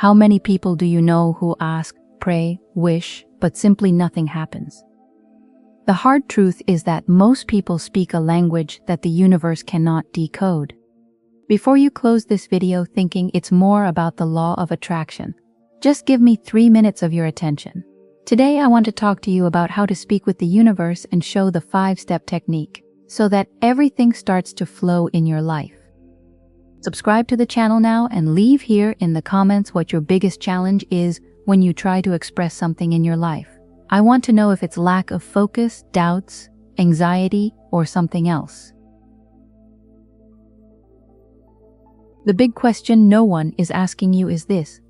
How many people do you know who ask, pray, wish, but simply nothing happens? The hard truth is that most people speak a language that the universe cannot decode. Before you close this video thinking it's more about the law of attraction, just give me 3 minutes of your attention. Today I want to talk to you about how to speak with the universe and show the 5-step technique so that everything starts to flow in your life. Subscribe to the channel now and leave here in the comments what your biggest challenge is when you try to express something in your life. I want to know if it's lack of focus, doubts, anxiety, or something else. The big question no one is asking you is this.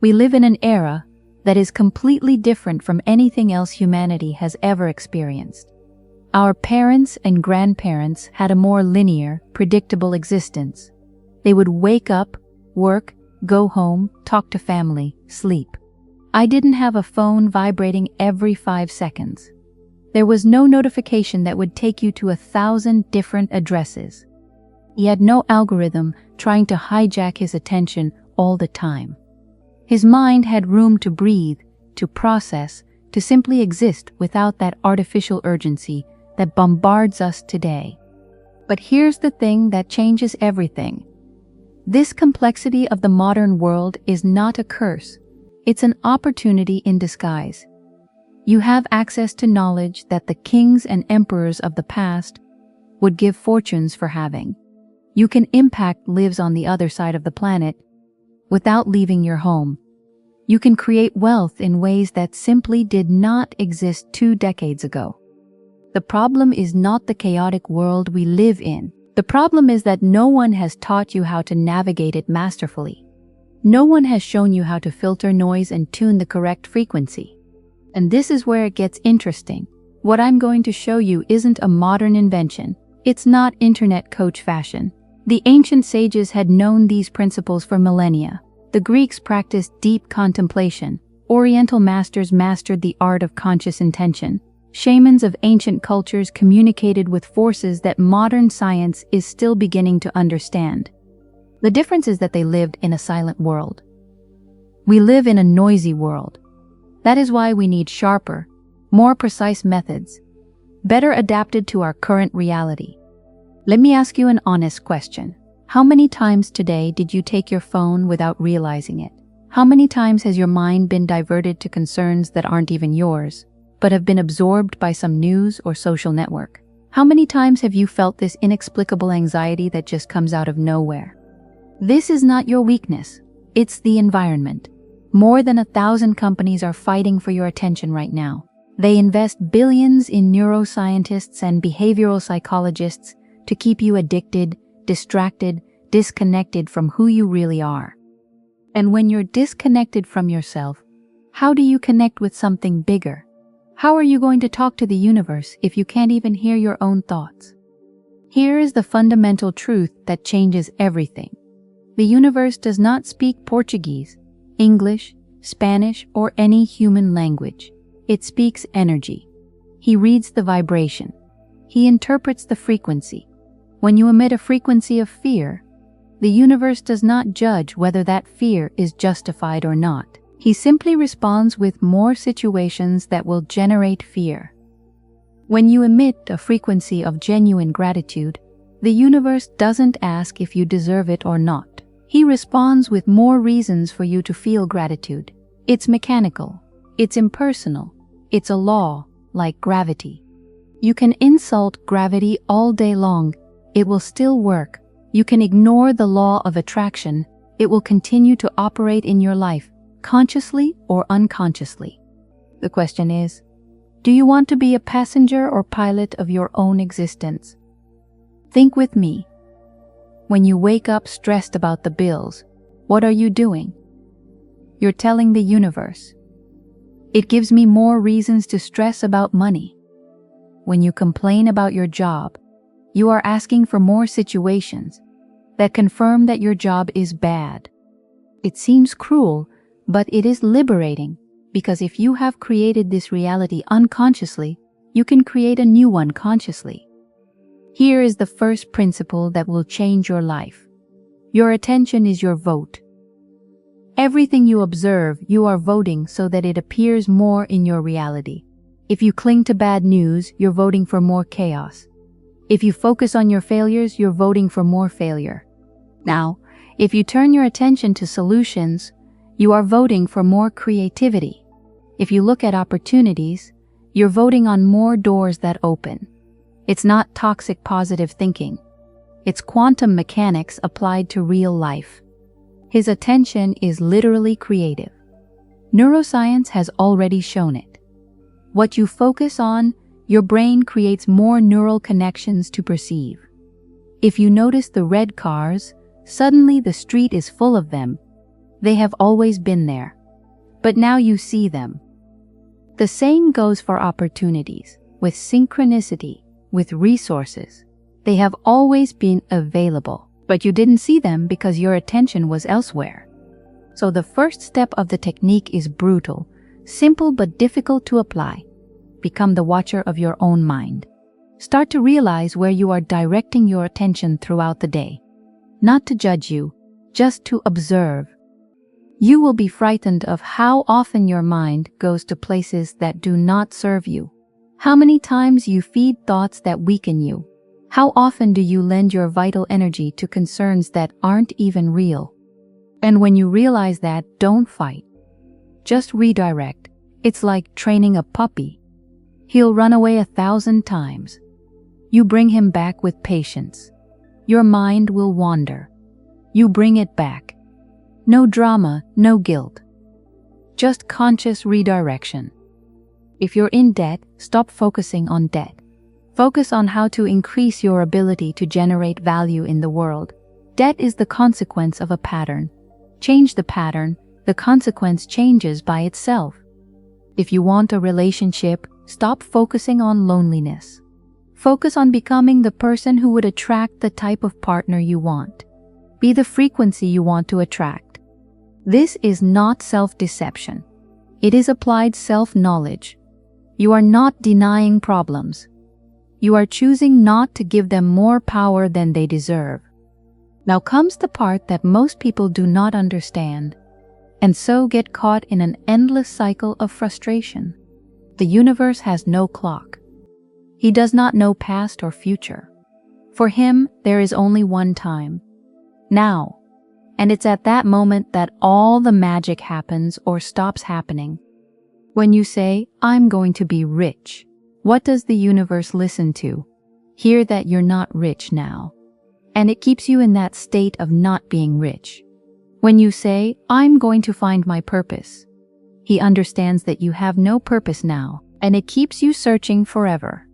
We live in an era that is completely different from anything else humanity has ever experienced. Our parents and grandparents had a more linear, predictable existence. They would wake up, work, go home, talk to family, sleep. I didn't have a phone vibrating every 5 seconds. There was no notification that would take you to 1,000 different addresses. He had no algorithm trying to hijack his attention all the time. His mind had room to breathe, to process, to simply exist without that artificial urgency that bombards us today. But here's the thing that changes everything. This complexity of the modern world is not a curse. It's an opportunity in disguise. You have access to knowledge that the kings and emperors of the past would give fortunes for having. You can impact lives on the other side of the planet without leaving your home. You can create wealth in ways that simply did not exist 2 decades ago. The problem is not the chaotic world we live in. The problem is that no one has taught you how to navigate it masterfully. No one has shown you how to filter noise and tune the correct frequency. And this is where it gets interesting. What I'm going to show you isn't a modern invention. It's not internet coach fashion. The ancient sages had known these principles for millennia. The Greeks practiced deep contemplation. Oriental masters mastered the art of conscious intention. Shamans of ancient cultures communicated with forces that modern science is still beginning to understand. The difference is that they lived in a silent world. We live in a noisy world. That is why we need sharper, more precise methods, better adapted to our current reality. Let me ask you an honest question. How many times today did you take your phone without realizing it? How many times has your mind been diverted to concerns that aren't even yours, but have been absorbed by some news or social network? How many times have you felt this inexplicable anxiety that just comes out of nowhere? This is not your weakness, it's the environment. More than 1,000 companies are fighting for your attention right now. They invest billions in neuroscientists and behavioral psychologists to keep you addicted, distracted, disconnected from who you really are. And when you're disconnected from yourself, how do you connect with something bigger? How are you going to talk to the universe if you can't even hear your own thoughts? Here is the fundamental truth that changes everything. The universe does not speak Portuguese, English, Spanish, or any human language. It speaks energy. He reads the vibration. He interprets the frequency. When you emit a frequency of fear, the universe does not judge whether that fear is justified or not. He simply responds with more situations that will generate fear. When you emit a frequency of genuine gratitude, the universe doesn't ask if you deserve it or not. He responds with more reasons for you to feel gratitude. It's mechanical. It's impersonal. It's a law, like gravity. You can insult gravity all day long. It will still work. You can ignore the law of attraction. It will continue to operate in your life, consciously or unconsciously. The question is, do you want to be a passenger or pilot of your own existence? Think with me. When you wake up stressed about the bills, what are you doing? You're telling the universe, it gives me more reasons to stress about money. When you complain about your job, you are asking for more situations that confirm that your job is bad. It seems cruel, but it is liberating, because if you have created this reality unconsciously, you can create a new one consciously. Here is the first principle that will change your life. Your attention is your vote. Everything you observe, you are voting so that it appears more in your reality. If you cling to bad news, you're voting for more chaos. If you focus on your failures, you're voting for more failure. Now, if you turn your attention to solutions, you are voting for more creativity. If you look at opportunities, you're voting on more doors that open. It's not toxic positive thinking. It's quantum mechanics applied to real life. His attention is literally creative. Neuroscience has already shown it. What you focus on, your brain creates more neural connections to perceive. If you notice the red cars, suddenly the street is full of them. They have always been there, but now you see them. The same goes for opportunities, with synchronicity, with resources. They have always been available, but you didn't see them because your attention was elsewhere. So the first step of the technique is brutal, simple but difficult to apply. Become the watcher of your own mind. Start to realize where you are directing your attention throughout the day. Not to judge you, just to observe. You will be frightened of how often your mind goes to places that do not serve you. How many times you feed thoughts that weaken you. How often do you lend your vital energy to concerns that aren't even real? And when you realize that, don't fight. Just redirect. It's like training a puppy. He'll run away 1,000 times. You bring him back with patience. Your mind will wander. You bring it back. No drama, no guilt. Just conscious redirection. If you're in debt, stop focusing on debt. Focus on how to increase your ability to generate value in the world. Debt is the consequence of a pattern. Change the pattern, the consequence changes by itself. If you want a relationship, stop focusing on loneliness. Focus on becoming the person who would attract the type of partner you want. Be the frequency you want to attract. This is not self-deception. It is applied self-knowledge. You are not denying problems. You are choosing not to give them more power than they deserve. Now comes the part that most people do not understand, and so get caught in an endless cycle of frustration. The universe has no clock. He does not know past or future. For him, there is only one time. Now. And it's at that moment that all the magic happens or stops happening. When you say, "I'm going to be rich," what does the universe listen to? Hear that you're not rich now. And it keeps you in that state of not being rich. When you say, "I'm going to find my purpose," he understands that you have no purpose now, and it keeps you searching forever.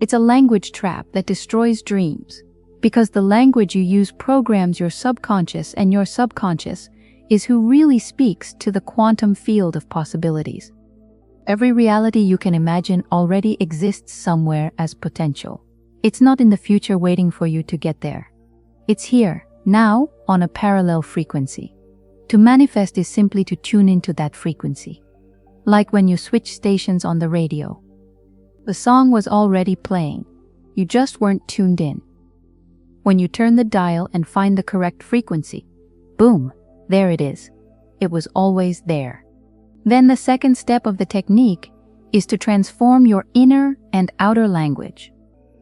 It's a language trap that destroys dreams, because the language you use programs your subconscious, and your subconscious is who really speaks to the quantum field of possibilities. Every reality you can imagine already exists somewhere as potential. It's not in the future waiting for you to get there. It's here, now, on a parallel frequency. To manifest is simply to tune into that frequency. Like when you switch stations on the radio. The song was already playing. You just weren't tuned in. When you turn the dial and find the correct frequency, boom, there it is. It was always there. Then the second step of the technique is to transform your inner and outer language.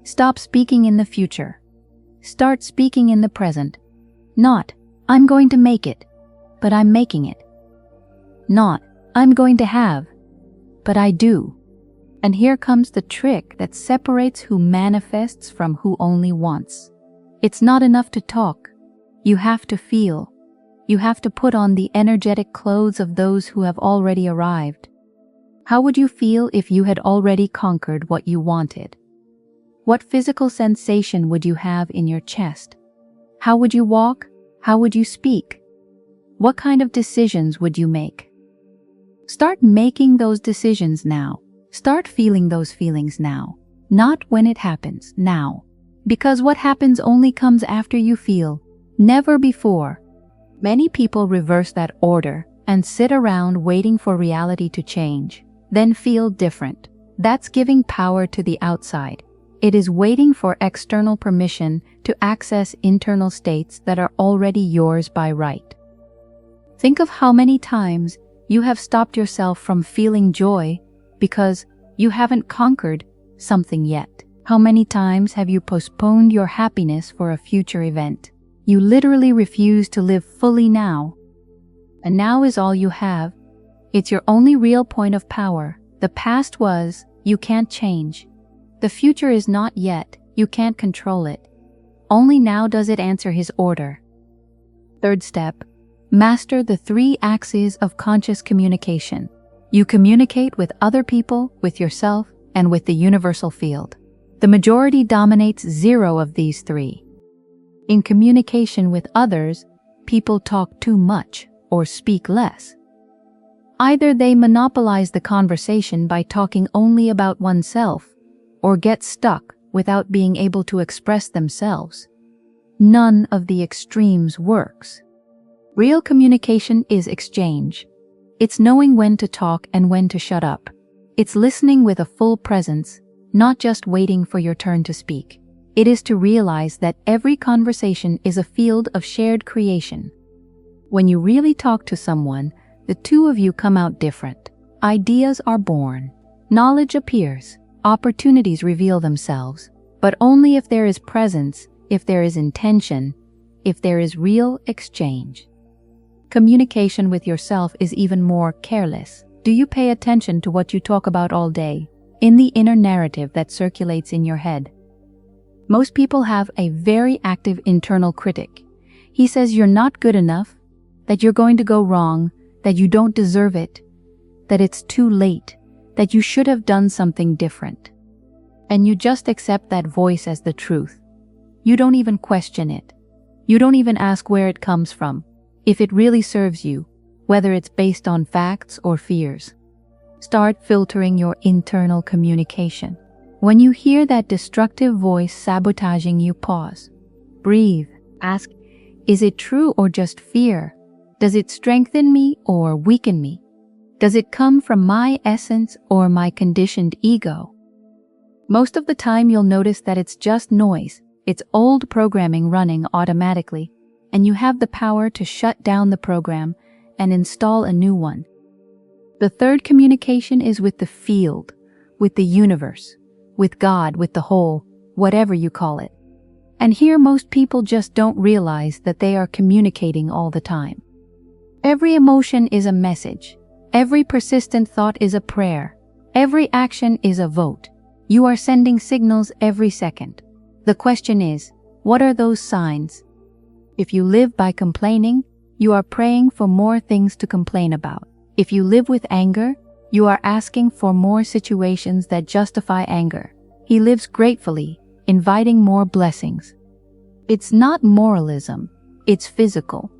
Stop speaking in the future. Start speaking in the present. Not, "I'm going to make it," but "I'm making it." Not, "I'm going to have," but "I do." And here comes the trick that separates who manifests from who only wants. It's not enough to talk. You have to feel. You have to put on the energetic clothes of those who have already arrived. How would you feel if you had already conquered what you wanted? What physical sensation would you have in your chest? How would you walk? How would you speak? What kind of decisions would you make? Start making those decisions now. Start feeling those feelings now. Not when it happens, now. Because what happens only comes after you feel, never before. Many people reverse that order and sit around waiting for reality to change, then feel different. That's giving power to the outside. It is waiting for external permission to access internal states that are already yours by right. Think of how many times you have stopped yourself from feeling joy because you haven't conquered something yet. How many times have you postponed your happiness for a future event? You literally refuse to live fully now. And now is all you have. It's your only real point of power. The past was, you can't change. The future is not yet, you can't control it. Only now does it answer his order. Third step, master the 3 axes of conscious communication. You communicate with other people, with yourself, and with the universal field. The majority dominates 0 of these 3. In communication with others, people talk too much or speak less. Either they monopolize the conversation by talking only about oneself, or get stuck without being able to express themselves. None of the extremes works. Real communication is exchange. It's knowing when to talk and when to shut up. It's listening with a full presence, not just waiting for your turn to speak. It is to realize that every conversation is a field of shared creation. When you really talk to someone, the 2 of you come out different. Ideas are born. Knowledge appears. Opportunities reveal themselves. But only if there is presence, if there is intention, if there is real exchange. Communication with yourself is even more careless. Do you pay attention to what you talk about all day, in the inner narrative that circulates in your head? Most people have a very active internal critic. He says you're not good enough, that you're going to go wrong, that you don't deserve it, that it's too late, that you should have done something different. And you just accept that voice as the truth. You don't even question it. You don't even ask where it comes from, if it really serves you, whether it's based on facts or fears. Start filtering your internal communication. When you hear that destructive voice sabotaging you, pause. Breathe. Ask, is it true or just fear? Does it strengthen me or weaken me? Does it come from my essence or my conditioned ego? Most of the time you'll notice that it's just noise. It's old programming running automatically, and you have the power to shut down the program and install a new one. The third communication is with the field, with the universe, with God, with the whole, whatever you call it. And here most people just don't realize that they are communicating all the time. Every emotion is a message. Every persistent thought is a prayer. Every action is a vote. You are sending signals every second. The question is, what are those signs? If you live by complaining, you are praying for more things to complain about. If you live with anger, you are asking for more situations that justify anger. He lives gratefully, inviting more blessings. It's not moralism, it's physical.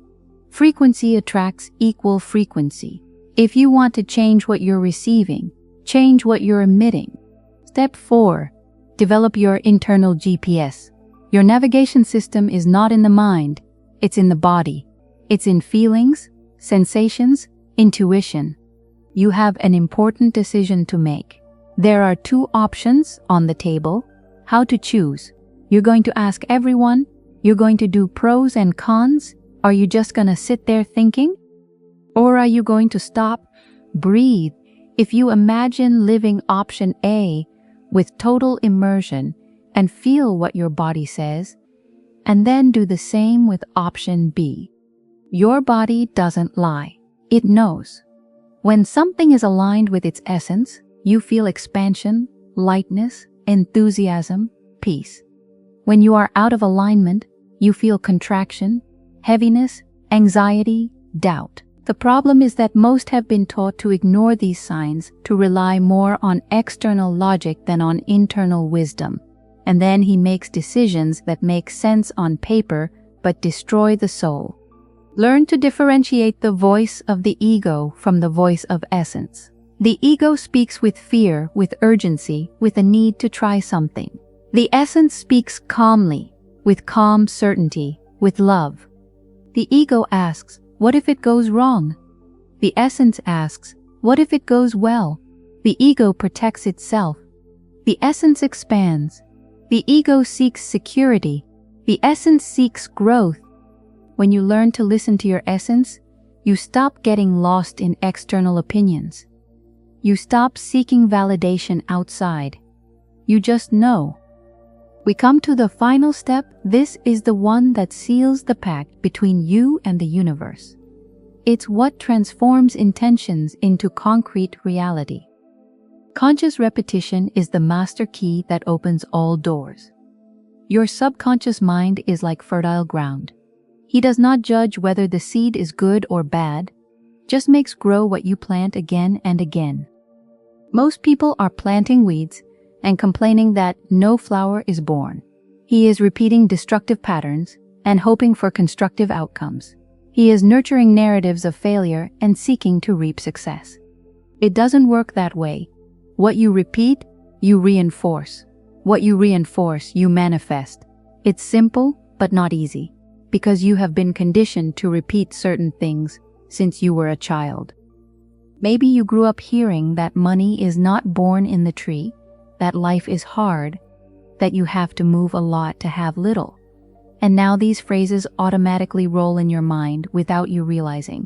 Frequency attracts equal frequency. If you want to change what you're receiving, change what you're emitting. Step 4. Develop your internal GPS. Your navigation system is not in the mind, it's in the body. It's in feelings, sensations, intuition. You have an important decision to make. There are 2 options on the table. How to choose? You're going to ask everyone? You're going to do pros and cons? Are you just going to sit there thinking? Or are you going to stop, breathe? If you imagine living option A with total immersion and feel what your body says, and then do the same with option B. Your body doesn't lie. It knows. When something is aligned with its essence, you feel expansion, lightness, enthusiasm, peace. When you are out of alignment, you feel contraction, heaviness, anxiety, doubt. The problem is that most have been taught to ignore these signs, to rely more on external logic than on internal wisdom. And then he makes decisions that make sense on paper but destroy the soul. Learn to differentiate the voice of the ego from the voice of essence. The ego speaks with fear, with urgency, with a need to try something. The essence speaks calmly, with calm certainty, with love. The ego asks, what if it goes wrong? The essence asks, what if it goes well? The ego protects itself. The essence expands. The ego seeks security. The essence seeks growth. When you learn to listen to your essence, You stop getting lost in external opinions. You stop seeking validation outside. You just know. We come to the final step. This is the one that seals the pact between you and the universe. It's what transforms intentions into concrete reality. Conscious repetition is the master key that opens all doors. Your subconscious mind is like fertile ground. He does not judge whether the seed is good or bad, just makes grow what you plant again and again. Most people are planting weeds and complaining that no flower is born. He is repeating destructive patterns and hoping for constructive outcomes. He is nurturing narratives of failure and seeking to reap success. It doesn't work that way. What you repeat, you reinforce. What you reinforce, you manifest. It's simple, but not easy, because you have been conditioned to repeat certain things since you were a child. Maybe you grew up hearing that money is not born in the tree, that life is hard, that you have to move a lot to have little. And now these phrases automatically roll in your mind without you realizing.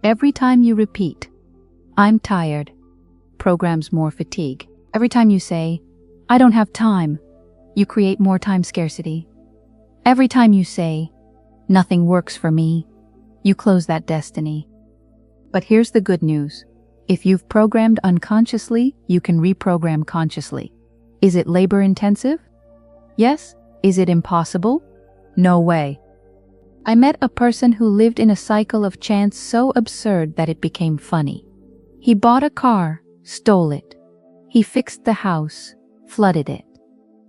Every time you repeat, "I'm tired," programs more fatigue. Every time you say, "I don't have time," you create more time scarcity. Every time you say, "Nothing works for me," you close that destiny. But here's the good news. If you've programmed unconsciously, you can reprogram consciously. Is it labor-intensive? Yes. Is it impossible? No way. I met a person who lived in a cycle of chance so absurd that it became funny. He bought a car, stole it. He fixed the house, flooded it.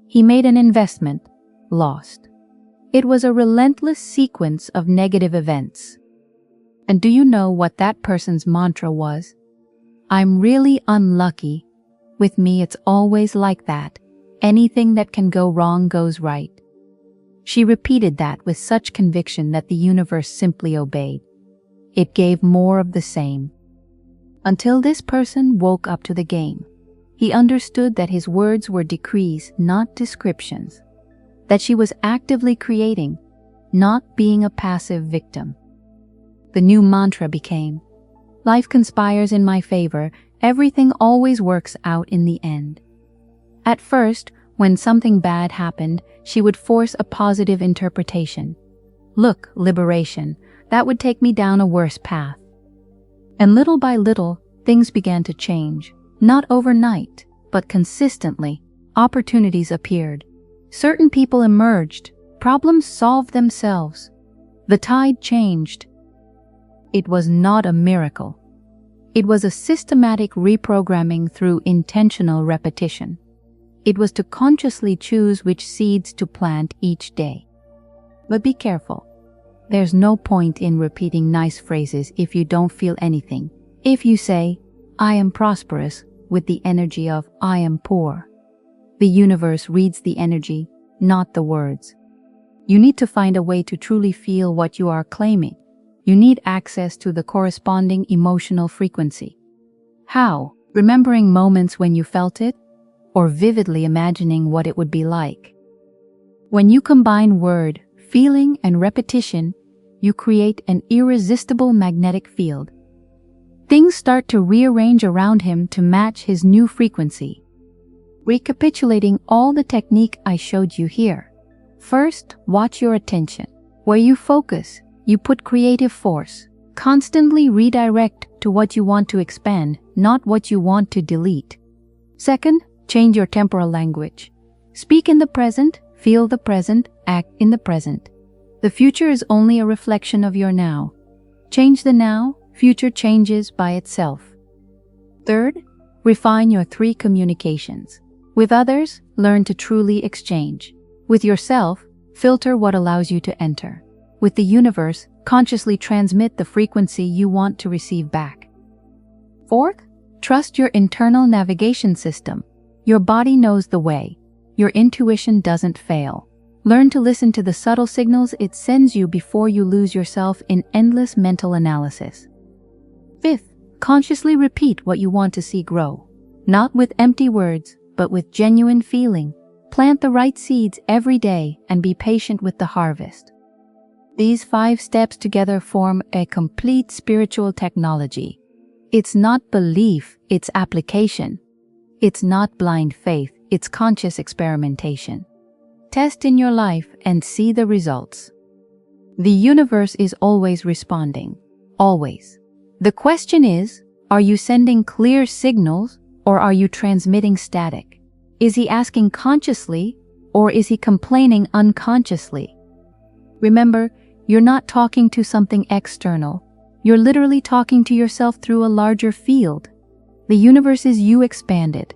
He made an investment, lost. It was a relentless sequence of negative events. And do you know what that person's mantra was? "I'm really unlucky. With me it's always like that. Anything that can go wrong goes right." She repeated that with such conviction that the universe simply obeyed. It gave more of the same. Until this person woke up to the game. He understood that his words were decrees, not descriptions. That she was actively creating, not being a passive victim. The new mantra became, "Life conspires in my favor. Everything always works out in the end." At first, when something bad happened, she would force a positive interpretation. "Look, liberation, that would take me down a worse path." And little by little, things began to change. Not overnight, but consistently, opportunities appeared. Certain people emerged. Problems solved themselves. The tide changed. It was not a miracle. It was a systematic reprogramming through intentional repetition. It was to consciously choose which seeds to plant each day. But be careful. There's no point in repeating nice phrases if you don't feel anything. If you say, "I am prosperous," with the energy of "I am poor," the universe reads the energy, not the words. You need to find a way to truly feel what you are claiming. You need access to the corresponding emotional frequency. How? Remembering moments when you felt it, or vividly imagining what it would be like. When you combine word, feeling, and repetition, you create an irresistible magnetic field. Things start to rearrange around him to match his new frequency. Recapitulating all the technique I showed you here. First, watch your attention. Where you focus, you put creative force. Constantly redirect to what you want to expand, not what you want to delete. Second, change your temporal language. Speak in the present, feel the present, act in the present. The future is only a reflection of your now. Change the now, future changes by itself. Third, refine your 3 communications. With others, learn to truly exchange. With yourself, filter what allows you to enter. With the universe, consciously transmit the frequency you want to receive back. Fourth, trust your internal navigation system. Your body knows the way. Your intuition doesn't fail. Learn to listen to the subtle signals it sends you before you lose yourself in endless mental analysis. Fifth, consciously repeat what you want to see grow. Not with empty words, but with genuine feeling. Plant the right seeds every day and be patient with the harvest. These 5 steps together form a complete spiritual technology. It's not belief, it's application. It's not blind faith, it's conscious experimentation. Test in your life and see the results. The universe is always responding. Always. The question is, are you sending clear signals or are you transmitting static? Is he asking consciously or is he complaining unconsciously? Remember, you're not talking to something external. You're literally talking to yourself through a larger field. The universe is you expanded,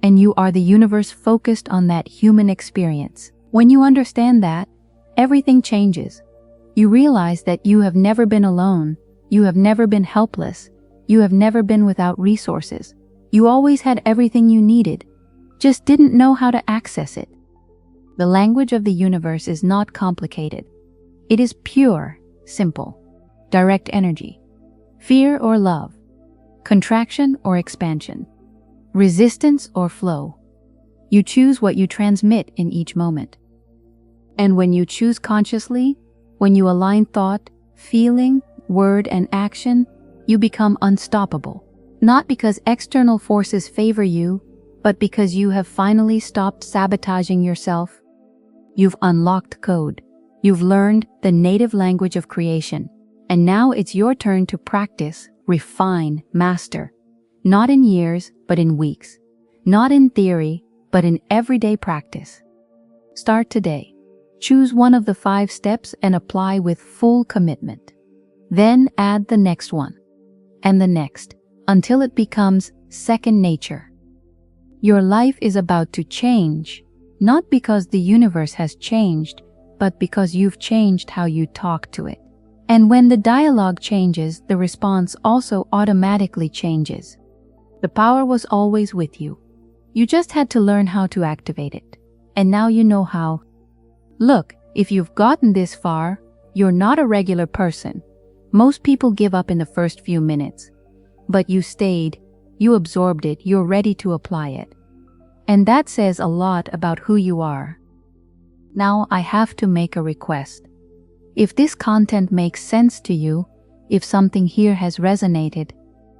and you are the universe focused on that human experience. When you understand that, everything changes. You realize that you have never been alone, you have never been helpless, you have never been without resources. You always had everything you needed, just didn't know how to access it. The language of the universe is not complicated. It is pure, simple, direct energy, fear or love, contraction or expansion, resistance or flow. You choose what you transmit in each moment. And when you choose consciously, when you align thought, feeling, word, and action, you become unstoppable. Not because external forces favor you, but because you have finally stopped sabotaging yourself. You've unlocked code. You've learned the native language of creation. And now it's your turn to practice, refine, master. Not in years, but in weeks. Not in theory, but in everyday practice. Start today. Choose one of the 5 steps and apply with full commitment. Then add the next one, and the next, until it becomes second nature. Your life is about to change, not because the universe has changed, but because you've changed how you talk to it. And when the dialogue changes, the response also automatically changes. The power was always with you. You just had to learn how to activate it. And now you know how. Look, if you've gotten this far, you're not a regular person. Most people give up in the first few minutes. But you stayed, you absorbed it, you're ready to apply it. And that says a lot about who you are. Now I have to make a request. If this content makes sense to you, if something here has resonated,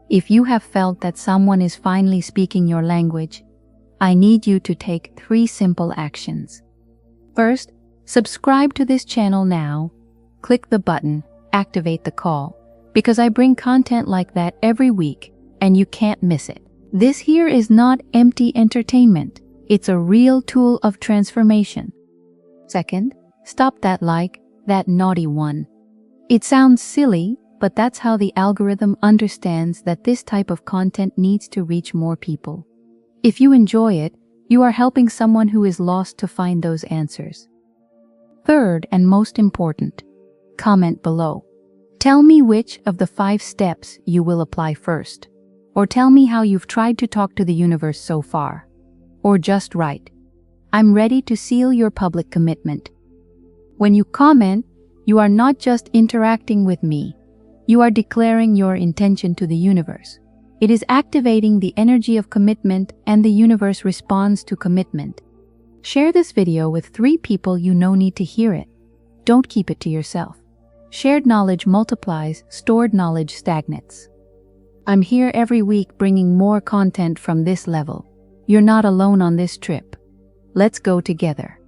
if you have felt that someone is finally speaking your language, I need you to take 3 simple actions. First, subscribe to this channel now. Click the button, activate the call, because I bring content like that every week, and you can't miss it. This here is not empty entertainment. It's a real tool of transformation. Second, stop that like, that naughty one. It sounds silly, but that's how the algorithm understands that this type of content needs to reach more people. If you enjoy it, you are helping someone who is lost to find those answers. Third, and most important, comment below. Tell me which of the 5 steps you will apply first. Or tell me how you've tried to talk to the universe so far. Or just write, I'm ready to seal your public commitment. When you comment, you are not just interacting with me. You are declaring your intention to the universe. It is activating the energy of commitment, and the universe responds to commitment. Share this video with 3 people you know need to hear it. Don't keep it to yourself. Shared knowledge multiplies, stored knowledge stagnates. I'm here every week bringing more content from this level. You're not alone on this trip. Let's go together.